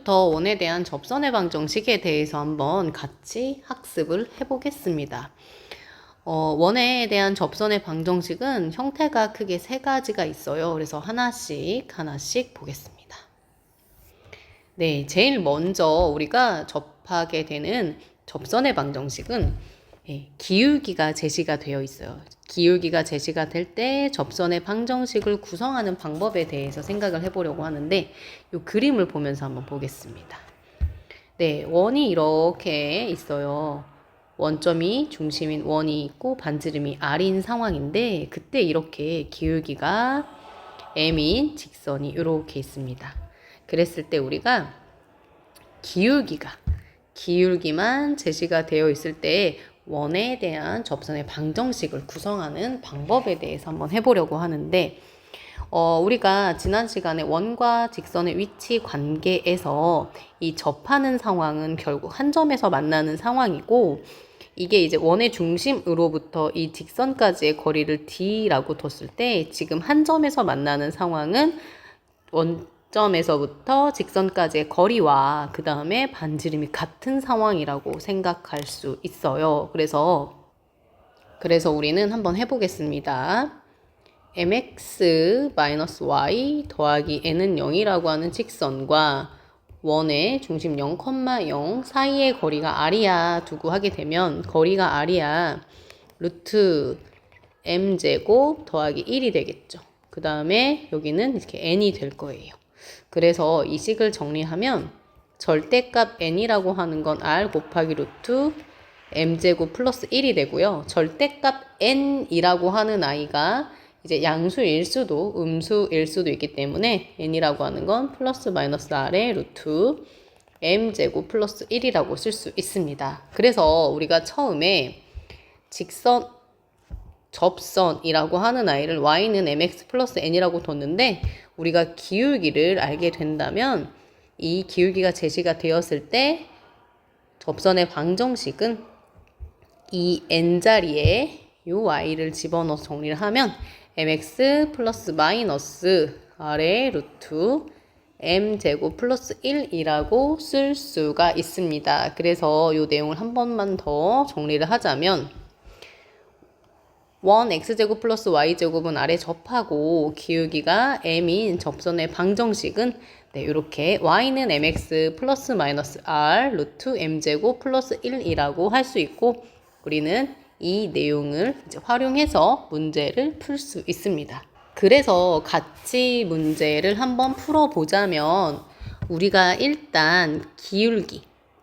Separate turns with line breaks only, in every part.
더 원에 대한 접선의 방정식에 대해서 한번 같이 학습을 해보겠습니다. 원에 대한 접선의 방정식은 형태가 크게 세 가지가 있어요. 그래서 하나씩 보겠습니다. 네, 제일 먼저 우리가 접하게 되는 접선의 방정식은 기울기가 제시가 되어 있어요. 기울기가 제시가 될 때 접선의 방정식을 구성하는 방법에 대해서 생각을 해보려고 하는데 이 그림을 보면서 한번 보겠습니다. 네, 원이 이렇게 있어요. 원점이 중심인 원이 있고 반지름이 r인 상황인데 그때 이렇게 기울기가 m인 직선이 이렇게 있습니다. 그랬을 때 우리가 기울기만 제시가 되어 있을 때 원에 대한 접선의 방정식을 구성하는 방법에 대해서 한번 해보려고 하는데 우리가 지난 시간에 원과 직선의 위치 관계에서 이 접하는 상황은 결국 한 점에서 만나는 상황이고 이게 이제 원의 중심으로부터 이 직선까지의 거리를 d라고 뒀을 때 지금 한 점에서 만나는 상황은 원점에서부터 직선까지의 거리와 그 다음에 반지름이 같은 상황이라고 생각할 수 있어요. 그래서 우리는 한번 해보겠습니다. mx-y 더하기 n은 0이라고 하는 직선과 원의 중심 0,0 사이의 거리가 r이야 두고 하게 되면 거리가 r이야 루트 m제곱 더하기 1이 되겠죠. 그 다음에 여기는 이렇게 n이 될 거예요. 그래서 이 식을 정리하면 절대값 n이라고 하는 건 r 곱하기 루트 m제곱 플러스 1이 되고요. 절대값 n이라고 하는 아이가 이제 양수일 수도 음수일 수도 있기 때문에 n이라고 하는 건 플러스 마이너스 r의 루트 m제곱 플러스 1이라고 쓸 수 있습니다. 그래서 우리가 처음에 접선이라고 하는 아이를 y는 mx 플러스 n이라고 뒀는데 우리가 기울기를 알게 된다면 이 기울기가 제시가 되었을 때 접선의 방정식은 이 n자리에 이 y를 집어넣어서 정리를 하면 mx 플러스 마이너스 r의 루트 m제곱 플러스 1이라고 쓸 수가 있습니다. 그래서 이 내용을 한 번만 더 정리를 하자면 원 x제곱 플러스 y제곱은 아래 접하고 기울기가 m인 접선의 방정식은 이렇게 y는 mx 플러스 마이너스 r 루트 m제곱 플러스 1이라고 할 수 있고 우리는 이 내용을 이제 활용해서 문제를 풀 수 있습니다. 그래서 같이 문제를 한번 풀어보자면 우리가 일단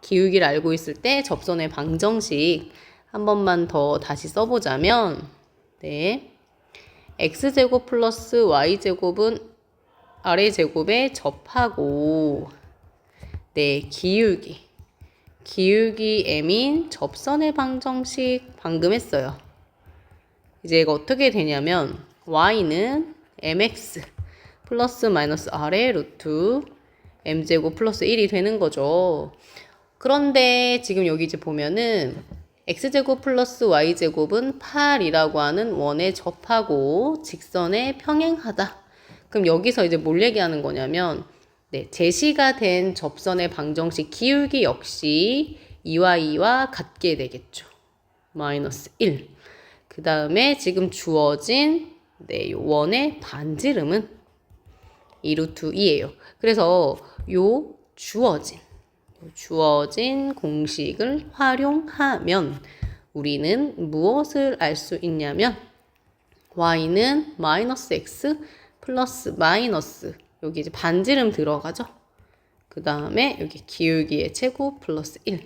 기울기를 알고 있을 때 접선의 방정식 한 번만 더 다시 써보자면 x제곱 플러스 y제곱은 are제곱에 접하고 기울기 m인 접선의 방정식 방금 했어요. 이제 이거 어떻게 되냐면 y는 mx 플러스 마이너스 r의 루트 m제곱 플러스 1이 되는 거죠. 그런데 지금 여기 이제 보면은 x제곱 플러스 y제곱은 8이라고 하는 원에 접하고 직선에 평행하다. 그럼 여기서 이제 뭘 얘기하는 거냐면 제시가 된 접선의 방정식 기울기 역시 2와 2와 같게 되겠죠. 마이너스 1. 그 다음에 지금 주어진 원의 반지름은 2 루트 2예요. 그래서 요 주어진 공식을 활용하면 우리는 무엇을 알 수 있냐면 y는 마이너스 x 플러스 마이너스 여기 이제 반지름 들어가죠. 그 다음에 여기 기울기의 제곱 플러스 1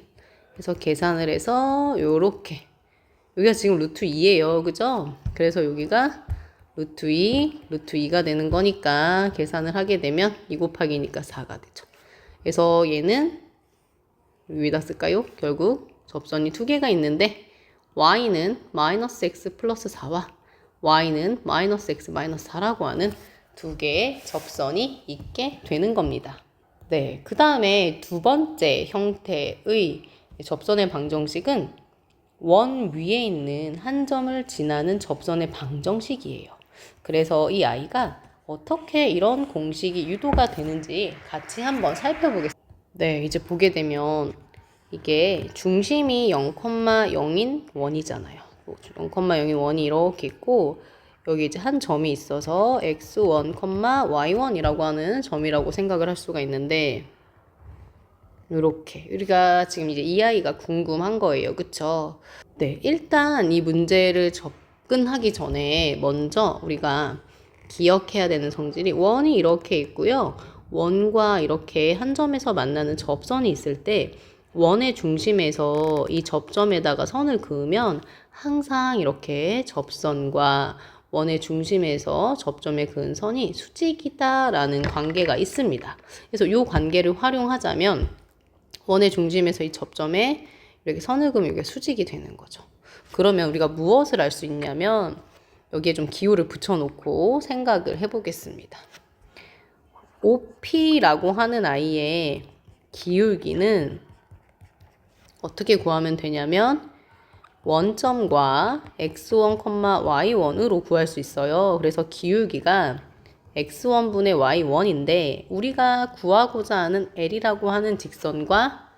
그래서 계산을 해서 요렇게 여기가 지금 루트 2예요. 그죠? 그래서 여기가 루트 2가 되는 거니까 계산을 하게 되면 2 곱하기니까 4가 되죠. 그래서 얘는 여기다 쓸까요? 결국 접선이 두 개가 있는데 y는 마이너스 x 플러스 4와 y는 마이너스 x 마이너스 4라고 하는 두 개의 접선이 있게 되는 겁니다. 그 다음에 두 번째 형태의 접선의 방정식은 원 위에 있는 한 점을 지나는 접선의 방정식이에요. 그래서 이 아이가 어떻게 이런 공식이 유도가 되는지 같이 한번 살펴보겠습니다. 네, 이제 보게 되면 이게 중심이 0,0인 원이잖아요. 0,0인 원이 이렇게 있고 여기 이제 한 점이 있어서 x1, y1이라고 하는 점이라고 생각을 할 수가 있는데 이렇게 우리가 지금 이제 이 아이가 궁금한 거예요. 그쵸? 네, 일단 이 문제를 접근하기 전에 먼저 우리가 기억해야 되는 성질이 원이 이렇게 있고요. 원과 이렇게 한 점에서 만나는 접선이 있을 때 원의 중심에서 이 접점에다가 선을 그으면 항상 이렇게 접선과 원의 중심에서 접점에 그은 선이 수직이다라는 관계가 있습니다. 그래서 이 관계를 활용하자면 원의 중심에서 이 접점에 이렇게 선을 그으면 이게 수직이 되는 거죠. 그러면 우리가 무엇을 알 수 있냐면 여기에 좀 기호를 붙여놓고 생각을 해보겠습니다. OP라고 하는 아이의 기울기는 어떻게 구하면 되냐면 원점과 x1, y1으로 구할 수 있어요. 그래서 기울기가 x1분의 y1인데 우리가 구하고자 하는 L이라고 하는 직선과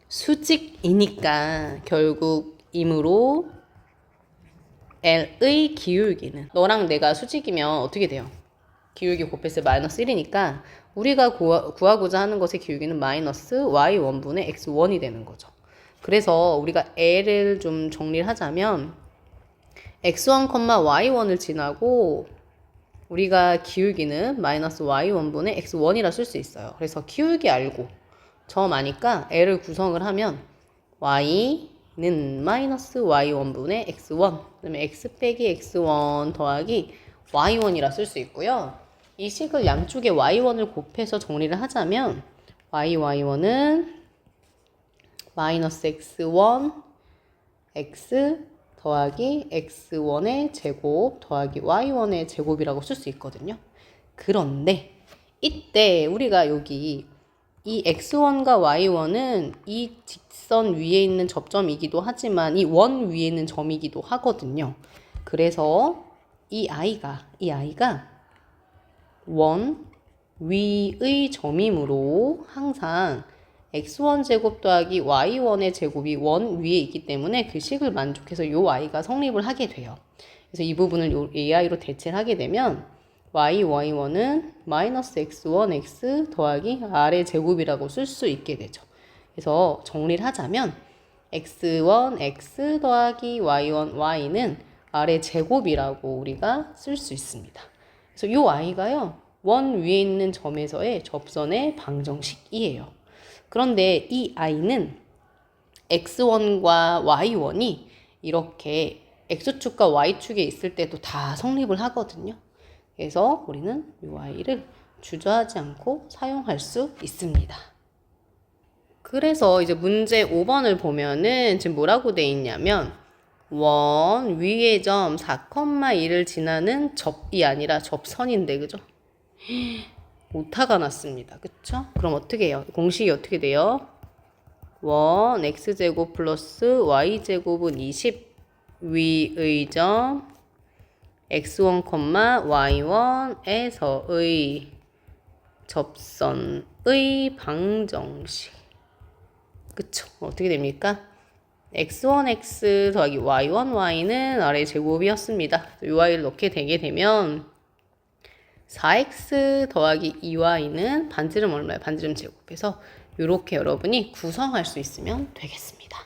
수직이니까 결국 임으로 L의 기울기는 너랑 내가 수직이면 어떻게 돼요? 기울기 곱했을 마이너스 1이니까 우리가 구하고자 하는 것의 기울기는 마이너스 y1분의 x1이 되는 거죠. 그래서 우리가 L을 좀 정리를 하자면 x1, y1을 지나고 우리가 기울기는 마이너스 y1분의 x1이라 쓸 수 있어요. 그래서 기울기 알고 점 아니까 L을 구성을 하면 y는 마이너스 y1분의 x1 그다음에 x 빼기 x1 더하기 y1이라 쓸 수 있고요. 이 식을 양쪽에 y1을 곱해서 정리를 하자면 y1은 마이너스 x1 x 더하기 x1의 제곱 더하기 y1의 제곱이라고 쓸 수 있거든요. 그런데 이때 우리가 여기 이 x1과 y1은 이 직선 위에 있는 접점이기도 하지만 이 원 위에 있는 점이기도 하거든요. 그래서 이 아이가 원 위의 점이므로 항상 x1 제곱 더하기 y1의 제곱이 원 위에 있기 때문에 그 식을 만족해서 요 y가 성립을 하게 돼요. 그래서 이 부분을 요 ai로 대체를 하게 되면 y1은 마이너스 x1 x 더하기 r의 제곱이라고 쓸 수 있게 되죠. 그래서 정리를 하자면 x1 x 더하기 y1 y는 r의 제곱이라고 우리가 쓸 수 있습니다. 그래서 요 y가요 원 위에 있는 점에서의 접선의 방정식이에요. 그런데 이 i는 x1과 y1이 이렇게 x축과 y축에 있을 때도 다 성립을 하거든요. 그래서 우리는 이 y를 주저하지 않고 사용할 수 있습니다. 그래서 이제 문제 5번을 보면은 지금 뭐라고 돼 있냐면 원 위의 점 4,2를 지나는 접이 아니라 접선인데 그죠? 오타가 났습니다. 그쵸? 그럼 어떻게 해요? 공식이 어떻게 돼요? 원 x제곱 플러스 y제곱은 20 위의 점 x1, y1에서의 접선의 방정식. 그쵸? 어떻게 됩니까? x1x 더하기 y1y는 아래 제곱이었습니다. 이 y를 넣게 되게 되면 4x 더하기 2y는 반지름 얼마예요? 반지름 제곱해서 이렇게 여러분이 구성할 수 있으면 되겠습니다.